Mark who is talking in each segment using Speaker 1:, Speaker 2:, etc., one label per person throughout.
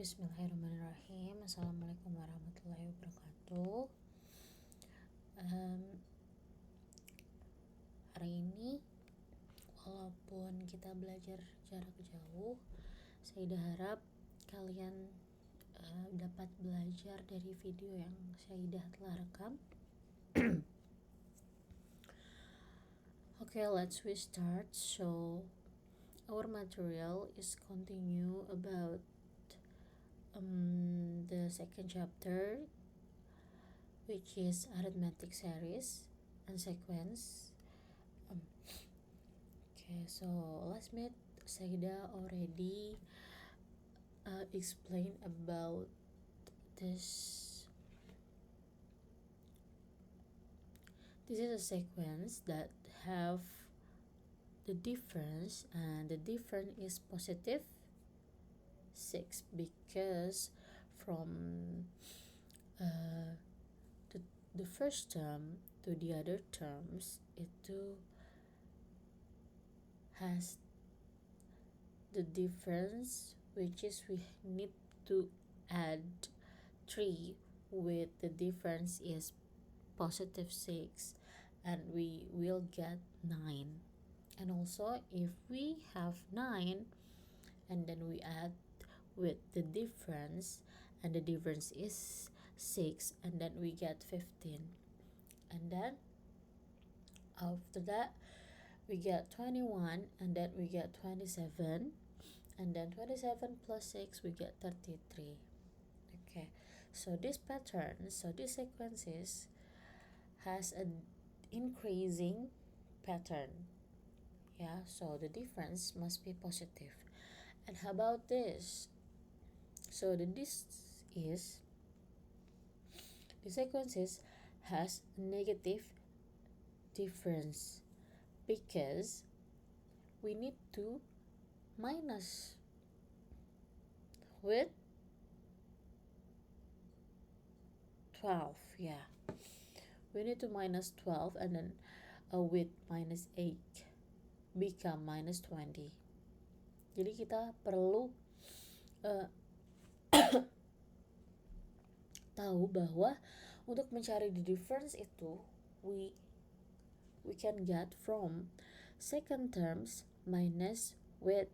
Speaker 1: Bismillahirrahmanirrahim. Assalamualaikum warahmatullahi wabarakatuh. Hari ini walaupun kita belajar jarak jauh, saya harap kalian dapat belajar dari video yang saya telah rekam. Okay, we start. So our material is continue about the second chapter, which is arithmetic series and sequence. Okay, so last minute Saida already explained about this. This is a sequence that have the difference, and the difference is positive 6 because from the first term to the other terms itu has the difference, which is we need to add 3 with the difference is positive 6, and we will get 9. And also if we have 9 and then we add with the difference, and the difference is 6, and then we get 15, and then after that we get 21, and then we get 27, and then 27 plus 6 we get 33. Okay, so this pattern, so this sequences has an increasing pattern. Yeah, so the difference must be positive. And how about this? So this is the sequences has negative difference because we need to minus with 12. Yeah, we need to minus 12, and then with minus 8 become minus 20. Jadi kita perlu tahu bahwa untuk mencari the difference itu we can get from second terms minus with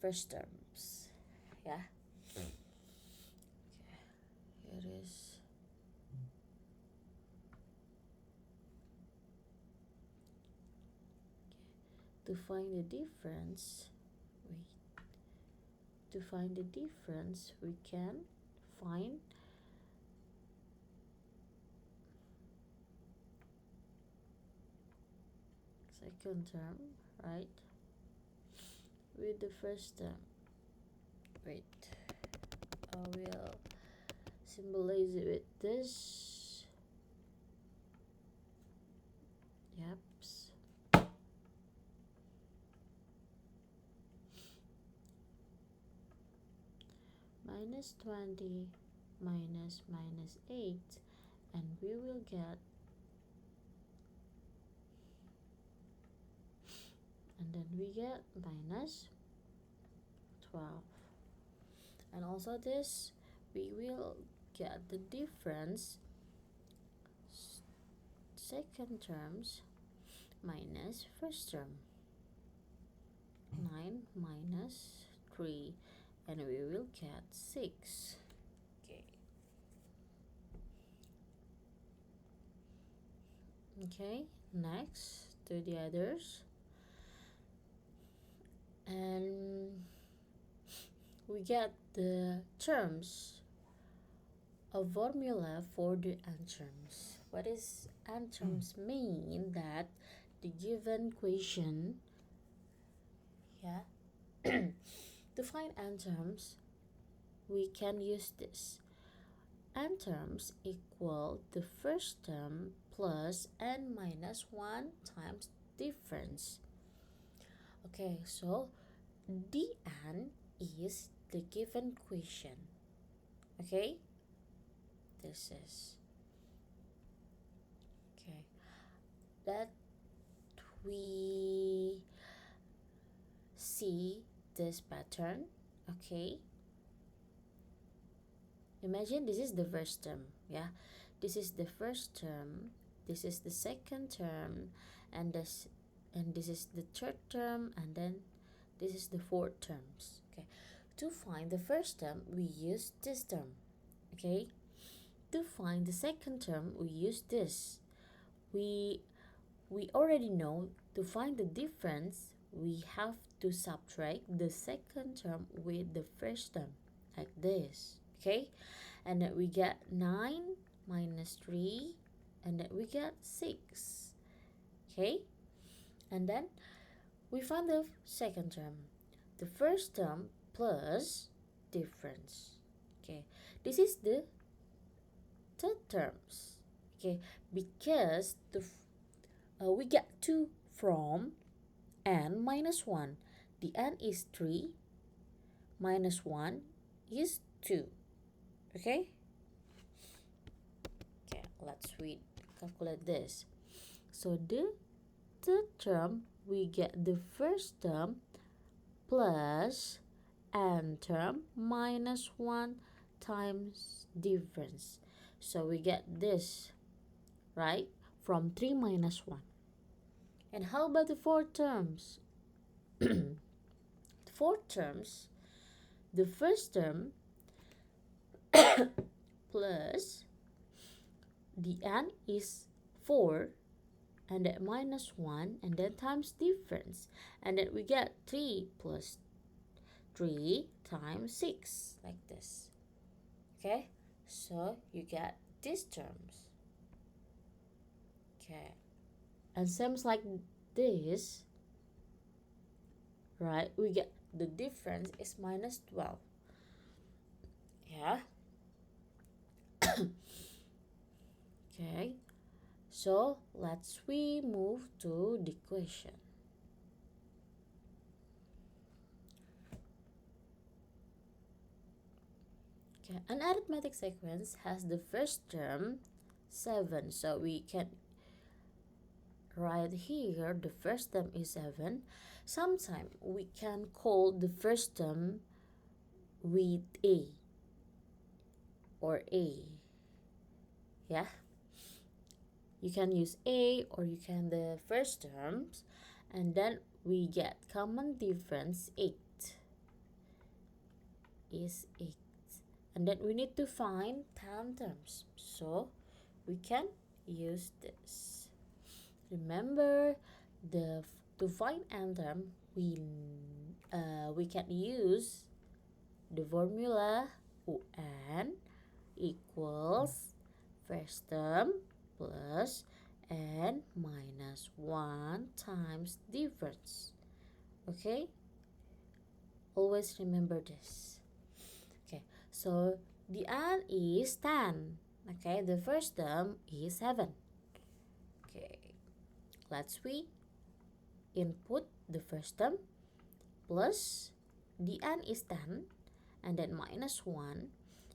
Speaker 1: first terms. Yeah. Okay. Here is to find the difference. To find the difference, we can find second term, right, with the first term. Wait, I will symbolize it with this. Yep. Minus 20 minus 8, and we will get, and then we get minus 12, and also this we will get the difference second terms minus first term. 9 minus 3, and we will get 6. Okay, next to the others, and we get the terms, a formula for the n terms. What is n terms mean? That the given equation, yeah, to find n terms we can use this. N terms equal the first term plus n minus 1 times difference. Okay, so dn is the given equation. Okay, this is okay that we see this pattern, Okay, imagine this is the first term. Yeah, this is the first term, this is the second term, and this is the third term, and then this is the fourth terms. Okay, to find the first term we use this term. Okay, to find the second term we use this. We already know to find the difference we have to subtract the second term with the first term, like this. Okay, and then we get 9 minus 3, and then we get 6. Okay, and then we find the second term, the first term plus difference. Okay, this is the third terms. Okay, because we get 2 from n minus 1. The n is 3 minus 1 is 2. Okay, let's calculate this. So the third term we get the first term plus n term minus 1 times difference. So we get this, right, from 3 minus 1. And how about the four terms? The four terms, the first term plus the n is 4, and then minus 1, and then times difference, and then we get 3 plus 3 times 6, like this. Okay, so you get these terms. Okay, and same like this, right? We get the difference is minus 12. Yeah. Okay, so we move to the question. Okay, an arithmetic sequence has the first term 7, so we can write here the first term is 7. Sometimes we can call the first term with a or a. Yeah, you can use a, or you can the first terms, and then we get common difference 8 is 8, and then we need to find 10 terms, so we can use this. Remember, to find n term we can use the formula un equals first term plus n minus 1 times difference. Okay, always remember this. Okay, so the n is 10. Okay, the first term is 7. Okay, let's we input the first term plus the n is 10, and then minus 1.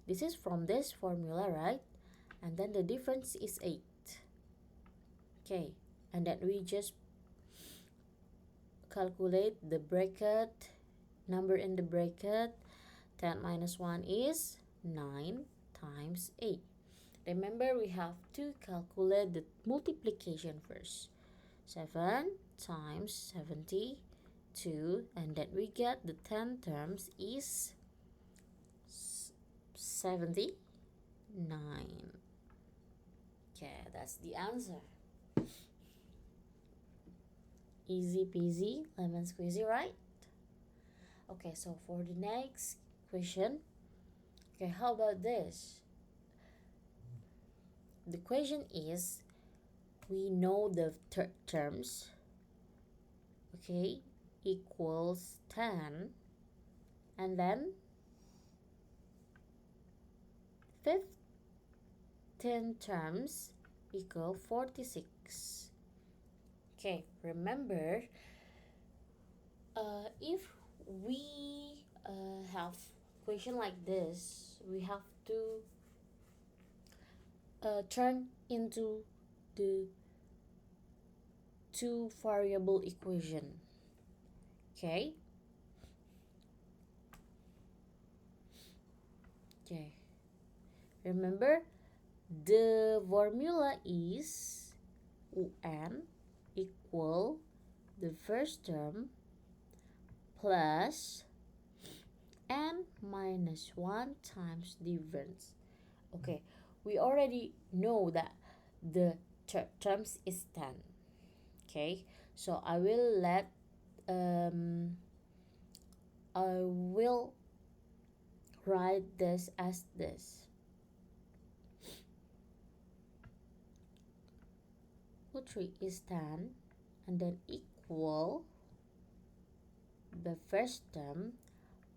Speaker 1: This is from this formula, right? And then the difference is 8. Okay, and then we just calculate the bracket, number in the bracket. 10 minus 1 is 9 times 8. Remember, we have to calculate the multiplication first. 7 times 72, and then we get the 10 terms is 79. Okay, that's the answer. Easy peasy, lemon squeezy, right? Okay, so for the next question, okay, how about this? The question is, we know the terms, okay, equals 10, and then 15 terms equal 46. Okay, remember, if we have question like this, we have to turn into the two variable equation. Okay, Okay, remember the formula is un equal the first term plus n minus 1 times difference. Okay, we already know that the terms is 10. Okay, so I will write this as this. Root 3 is 10 and then equal the first term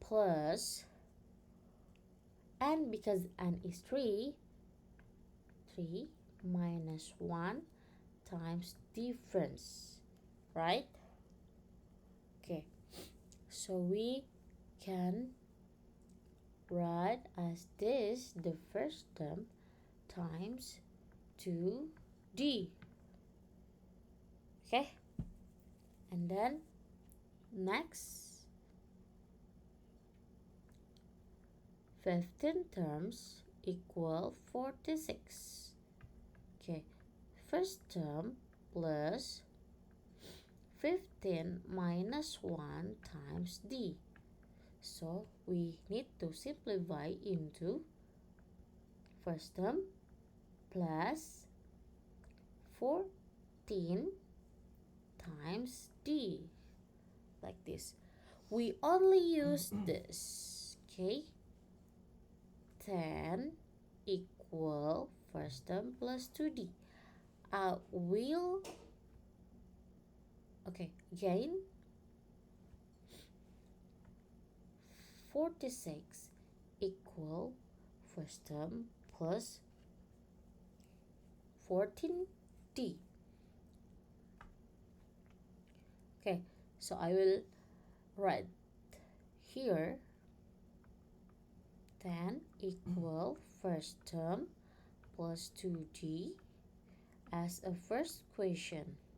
Speaker 1: plus n, because n is 3 minus 1 times difference, right? Okay, so we can write as this the first term times 2d. Okay, and then next 15 terms equal 46. Okay, first term plus 15 minus 1 times d. So we need to simplify into first term plus 14 times d, like this. We only use this. Okay, 10 equal first term plus 2d. Again 46 equal first term plus 14d. Okay, so I will write here 10 equal first term plus 2d as a first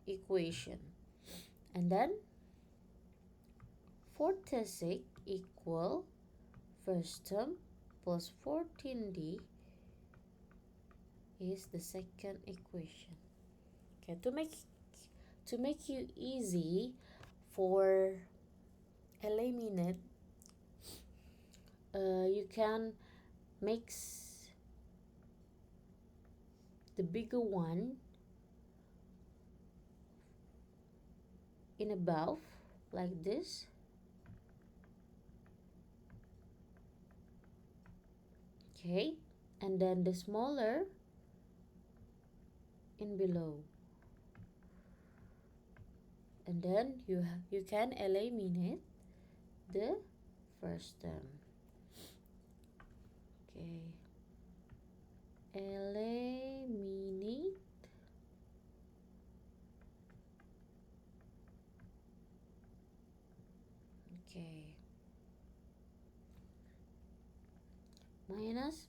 Speaker 1: equation, and then 46 equal first term plus 14d is the second equation. Okay, to make you easy for eliminate, you can mix the bigger one in above like this. Okay, and then the smaller in below, and then you can eliminate the first term. Okay, eliminate okay, minus,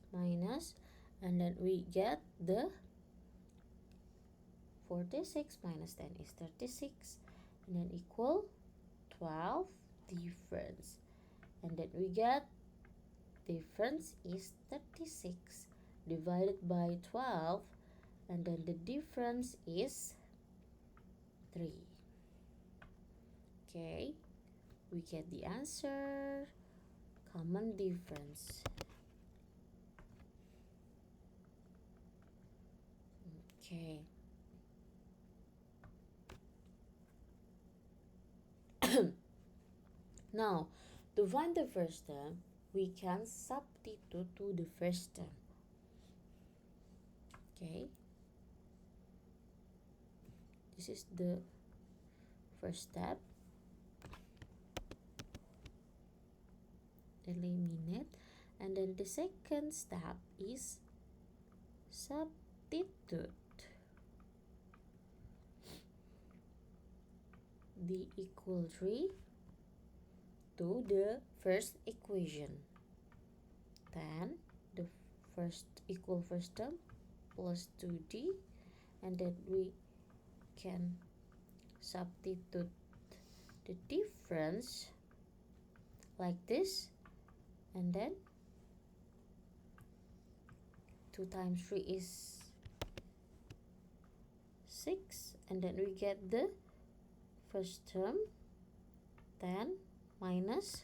Speaker 1: and then we get the 46 minus 10 is 36, and then equal 12 difference, and then we get difference is 36 divided by 12, and then the difference is 3. Okay, we get the answer, common difference. Okay. Now, to find the first term, we can substitute to the first term. Okay. This is the first step. Eliminate. And then the second step is substitute the equal 3 to the first equation. Then the first equal first term plus 2d, and then we can substitute the difference like this, and then 2 times 3 is 6, and then we get the first term 10 minus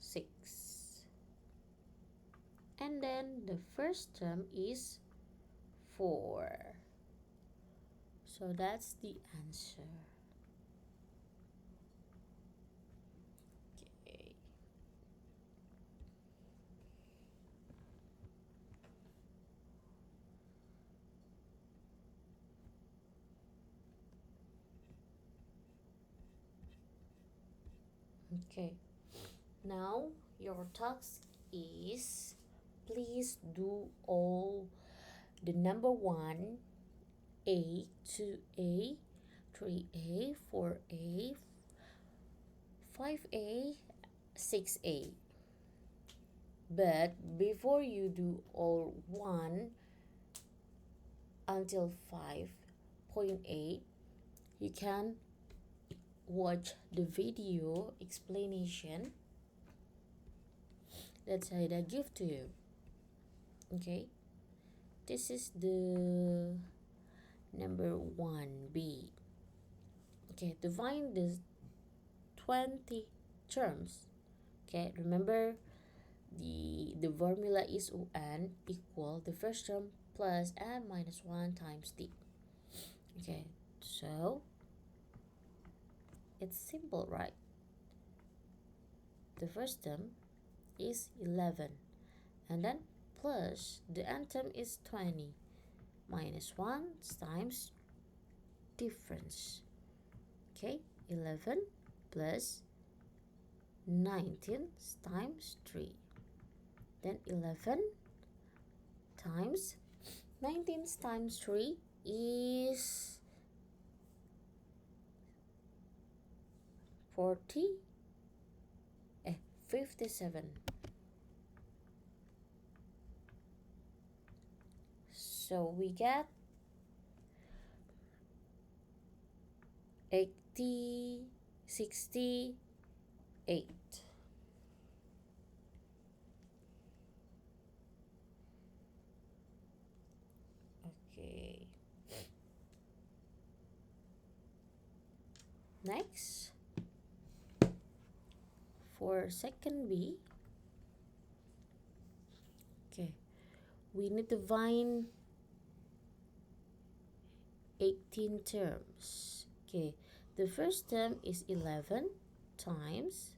Speaker 1: 6, and then the first term is 4. So that's the answer. Okay. Okay. Now your task is, please do all the number 1, A, 2A, 3A, 4A, 5A, 6A. But before you do all 1 until 5.8, you can watch the video explanation that I give to you. Okay, this is the number 1B. Okay, to find the 20 terms. Okay, remember the formula is UN equal the first term plus n minus 1 times t. Okay, so it's simple, right? The first term is 11, and then plus the n term is 20 minus 1 times difference. Okay, 11 plus 19 times 3. Then 11 times 19 times 3 is 57. So we get 68. Okay. Next, for second B, okay, we need to find 18 terms. Okay, the first term is 11 times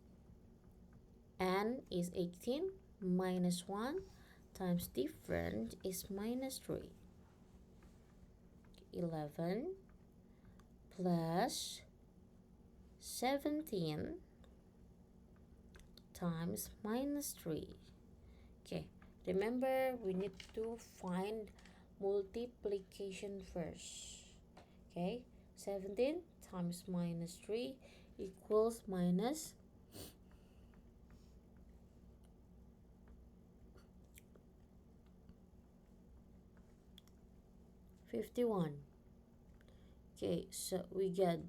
Speaker 1: n is 18 minus 1 times difference is minus 3. 11 plus 17 times minus 3. Okay, remember we need to find multiplication first. Okay, 17 times minus 3 equals minus 51. Okay, so we get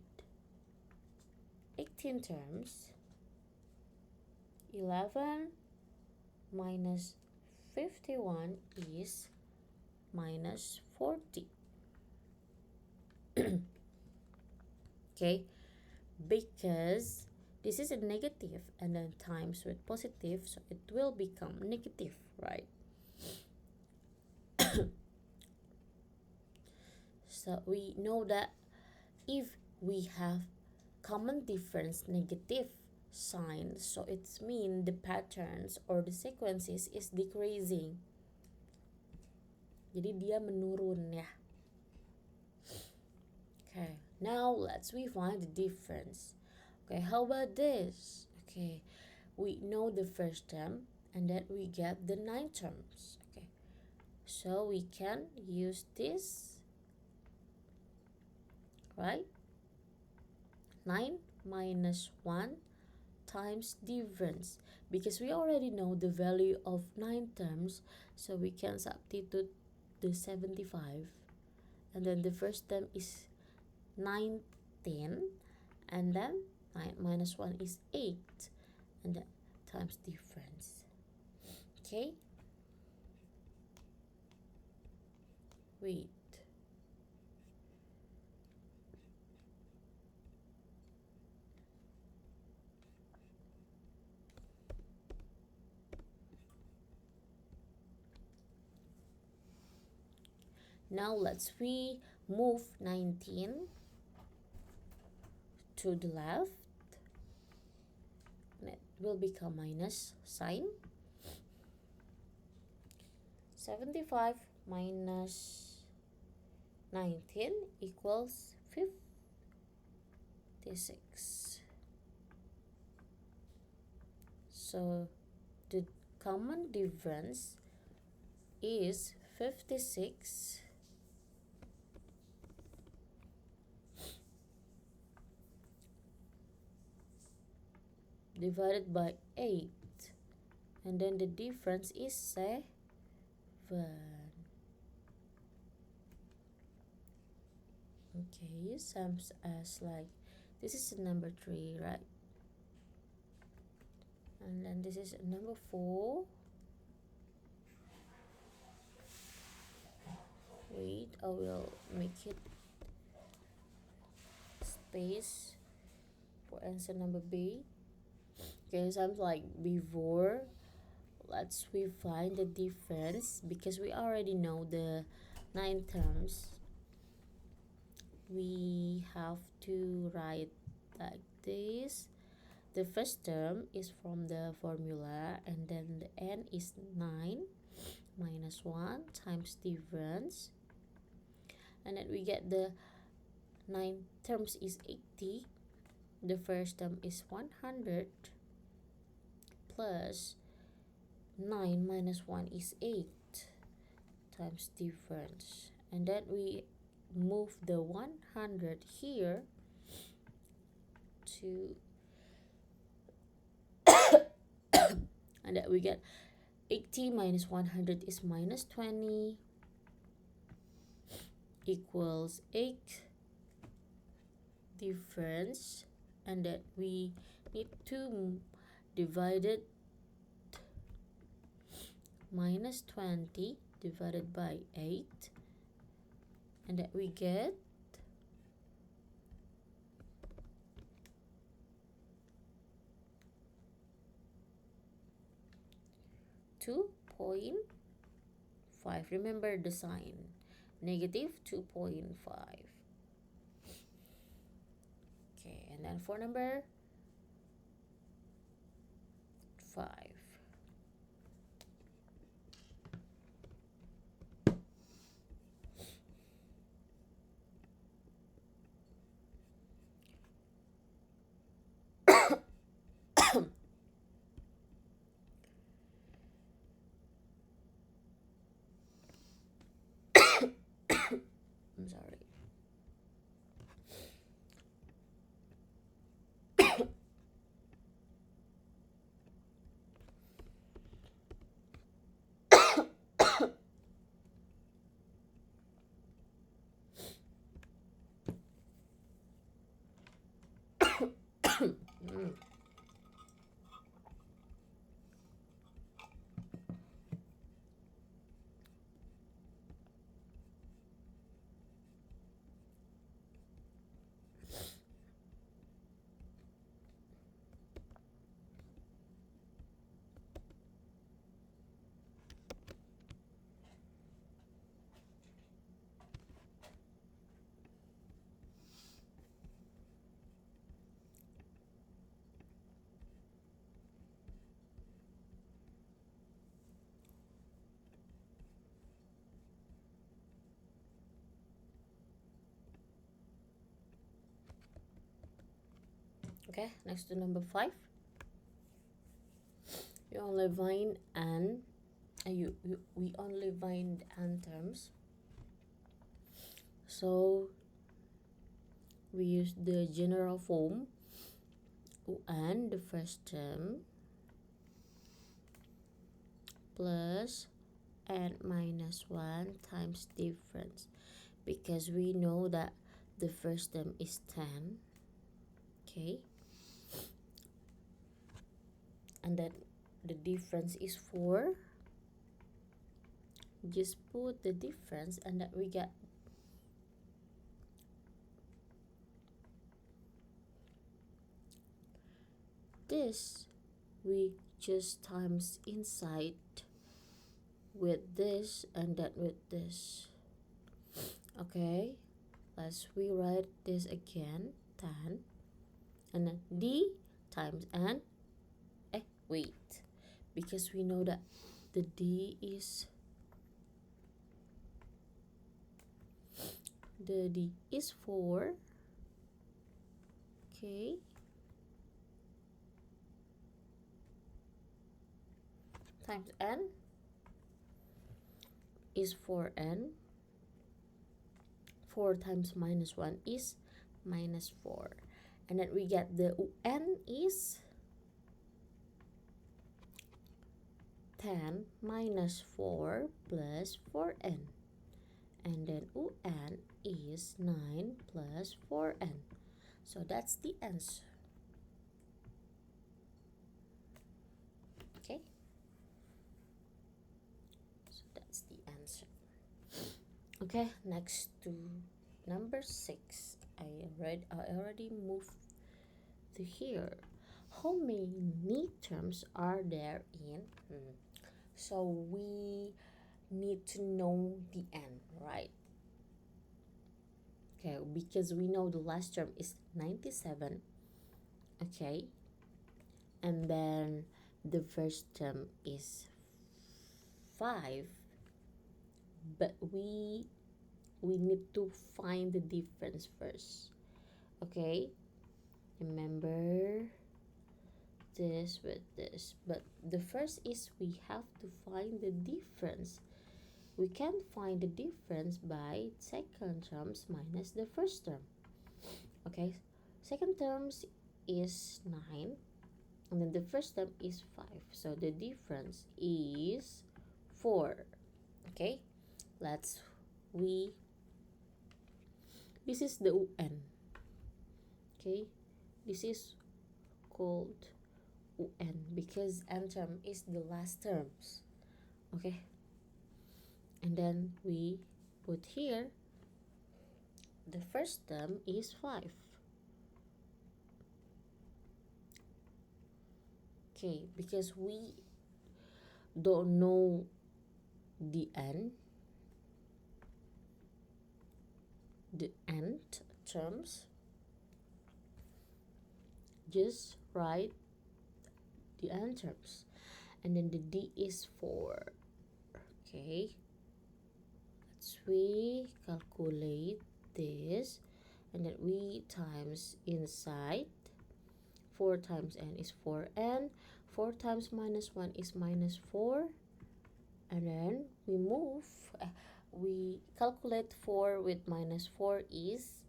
Speaker 1: 18 terms. 11 minus 51 is minus 40. Okay, because this is a negative and then times with positive, so it will become negative, right? So we know that if we have common difference negative sign, so it's mean the patterns or the sequences is decreasing. Jadi dia menurun ya. Okay, now let's we find the difference. Okay, how about this? Okay, we know the first term and then we get the 9 terms. Okay, so we can use this, right? 9 minus 1 times difference, because we already know the value of 9 terms, so we can substitute the 75, and then the first term is 19, and then 9 minus 1 is 8, and then times difference. Okay, Wait. Now we move 19 to the left, and it will become minus sign. 75 minus 19 equals 56. So the common difference is 56 divided by 8, and then the difference is 7. Okay, sums as like this is number 3, right? And then this is number 4. Wait, I will make it space for answer number B. Okay, sums like before. We find the difference because we already know the 9 terms. We have to write like this. The first term is from the formula, and then the n is 9 minus 1 times difference, and then we get the 9 terms is 80. The first term is 100 plus 9 minus 1 is 8 times difference, and then we move the 100 here to and that we get 80 minus 100 is minus 20 equals 8 difference, and that we need to divide it minus 20 divided by 8, and that we get 2.5. Remember the sign, negative 2.5. Okay, and then for number 5. I'm sorry. Okay, next to number 5. We only find n. We only find n terms. So we use the general form n, the first term, plus n minus 1 times difference, because we know that the first term is 10. Okay, and then the difference is 4. just put the difference, and then we get this. We just times inside with this and then with this. Okay, let's rewrite this again. 10 and then d times n. Wait, because we know that the d is 4. Okay, times n is 4n. 4 times minus 1 is minus 4, and then we get the un is 10 minus 4 plus 4n, and then un is 9 plus 4n. So that's the answer. Okay, so that's the answer. Okay, next to number 6. I already moved to here. How many terms are there in? So we need to know the n, right? Okay, because we know the last term is 97. Okay, and then the first term is 5, but we need to find the difference first. Okay, remember this with this, but the first is we have to find the difference. We can find the difference by second terms minus the first term. Okay, second terms is 9, and then the first term is 5, so the difference is 4. Okay, this is the un. Okay, this is called un because n term is the last terms. Okay, and then we put here the first term is 5. Okay, because we don't know the n terms, just write the n terms, and then the d is 4. Okay, we calculate this, and then we times inside. 4 times n is 4n. 4 times minus 1 is minus 4, and then we calculate 4 with minus 4 is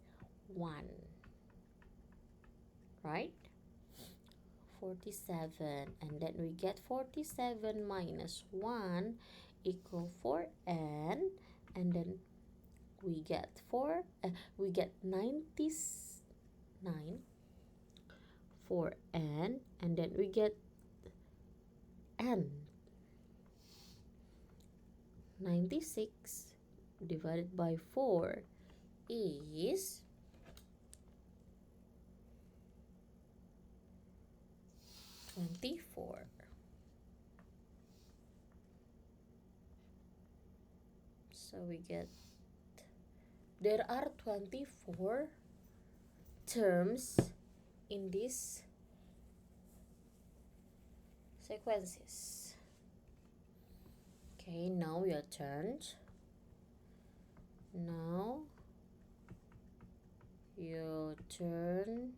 Speaker 1: 1, right? 47, and then we get 47 minus 1 equal 4n, and then we get 99 4n, and then we get n. 96 divided by 4 is 24. So we get, there are 24 terms in these sequences. Okay, now your turn. Now your turn.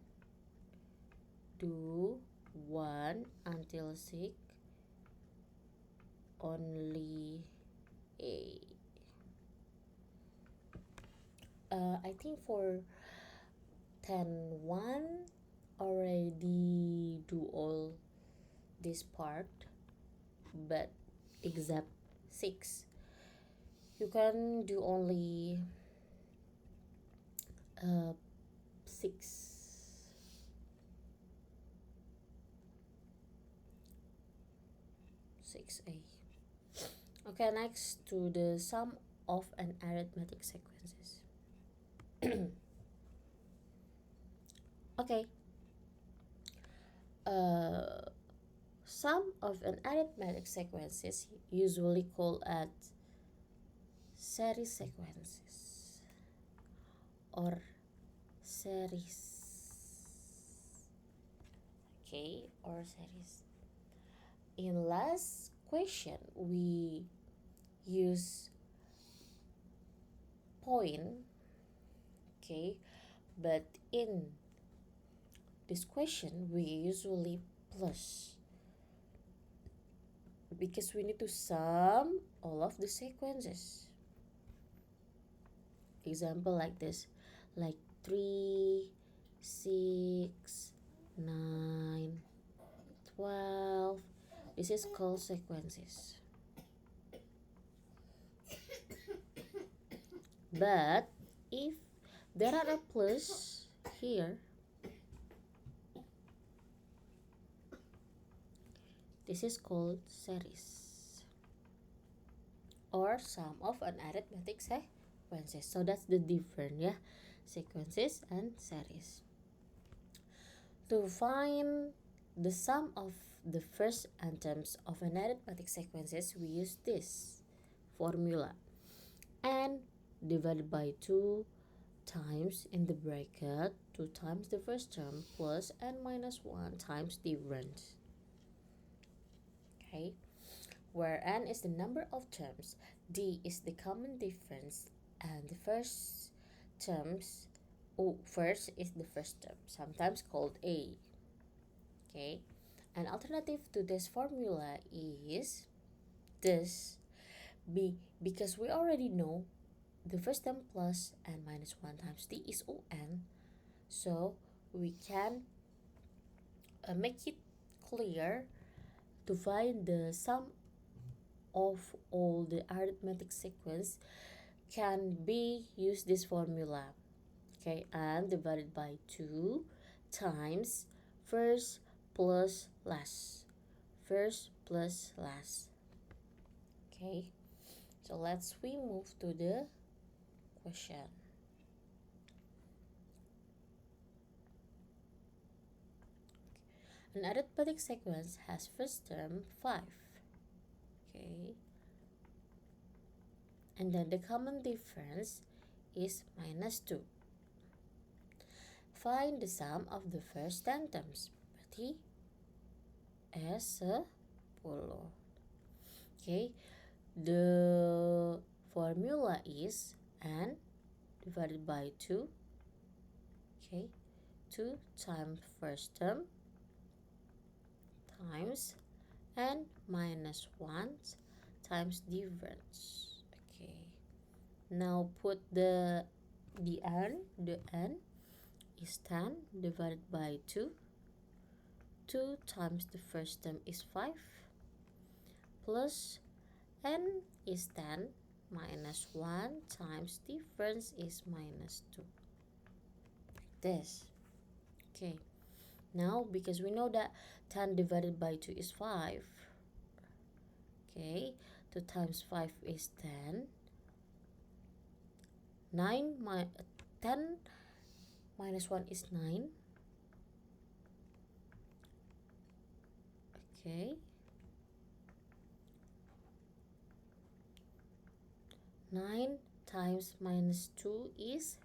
Speaker 1: Do 1 until 6 only A. I think for 10-1 already do all this part, but except 6 you can do only 6A. Okay, next to the sum of an arithmetic sequences. Okay, uh, sum of an arithmetic sequences usually called as series sequences or series. Okay, or series. In last question, we use point. Okay, but in this question, we usually plus because we need to sum all of the sequences. Example like this, like 3, 6, 9, 12. This is called sequences. But if there are a plus here, this is called series or sum of an arithmetic sequences. So that's the difference, yeah, sequences and series. To find the sum of the first items of an arithmetic sequences, we use this formula: n divided by 2 times in the bracket 2 times the first term plus n minus 1 times difference. Okay, where n is the number of terms, d is the common difference, and the first is the first term, sometimes called a. Okay, an alternative to this formula is this because we already know the first term plus n minus 1 times d is on, so we can make it clear to find the sum of all the arithmetic sequence can be use this formula. Okay, and divided by 2 times first plus last. First plus last. Okay, so we move to the question. An arithmetic sequence has first term 5. Okay, and then the common difference is minus 2. Find the sum of the first 10 terms. Berarti S10. Okay, the formula is n divided by 2. Okay, 2 times first term times n minus 1 times difference. Okay, now put the n is 10 divided by 2. 2 times the first term is 5 plus n is 10 minus 1 times difference is minus 2. This. Okay, now because we know that 10 divided by 2 is 5. Okay, 2 times 5 is 10. 10 minus 1 is 9. Okay, 9 times minus 2 is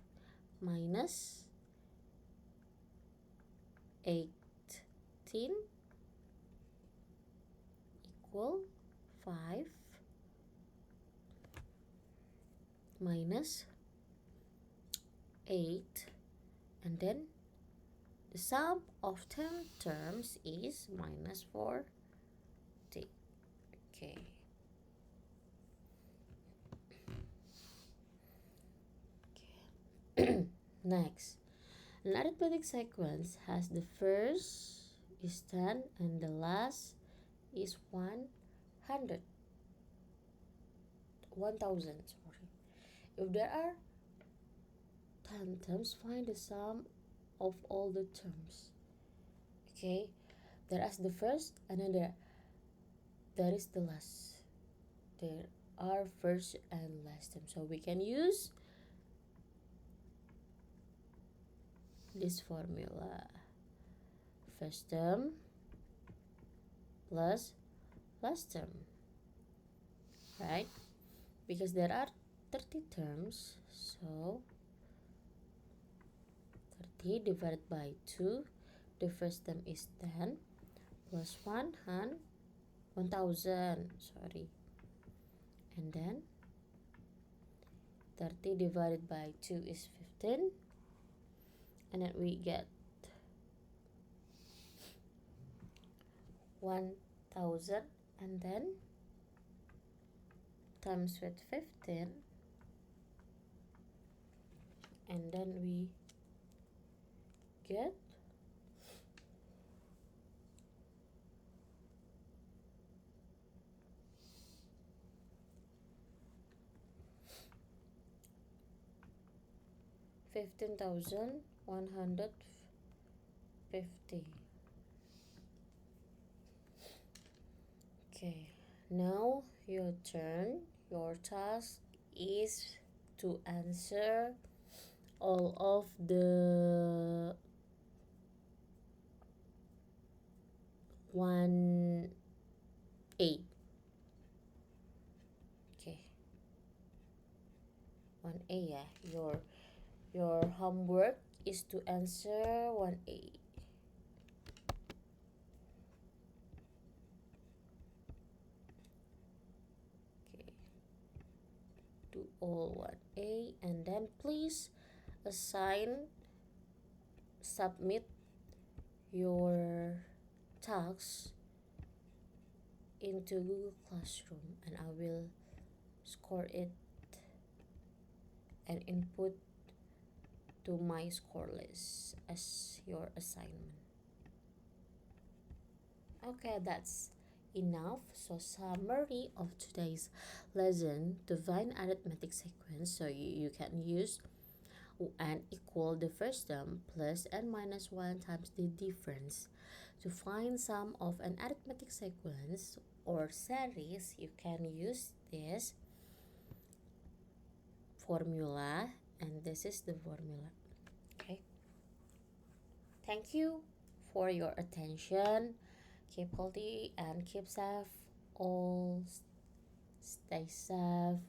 Speaker 1: minus 18 equal 5 minus 8, and then the sum of 10 terms is minus 40. Okay. Next, an arithmetic sequence has the first is 10 and the last is 100. 1000, sorry. If there are 10 terms, find the sum of all the terms. Okay, there is the first and then there is the last. There our first and last term. So we can use this formula. First term plus last term, right? Because there are 30 terms, so 30 divided by 2, the first term is 10 plus 1000, sorry, and then 30 divided by 2 is 15, and then we get 1000, and then times with 15, and then we get 15,150. Okay, now your turn. Your task is to answer all of the 1A. Okay, 1A, yeah. Your homework is to answer 1A. Okay, do all 1A, and then please submit your tasks into Google Classroom, and I will score it and input to my score list as your assignment. Okay, that's enough. So summary of today's lesson: to find arithmetic sequence, so you can use and equal the first term plus and minus 1 times the difference. To find sum of an arithmetic sequence or series, you can use this formula, and this is the formula. Okay, thank you for your attention. Keep healthy and keep safe. All stay safe.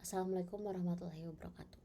Speaker 1: Assalamualaikum warahmatullahi wabarakatuh.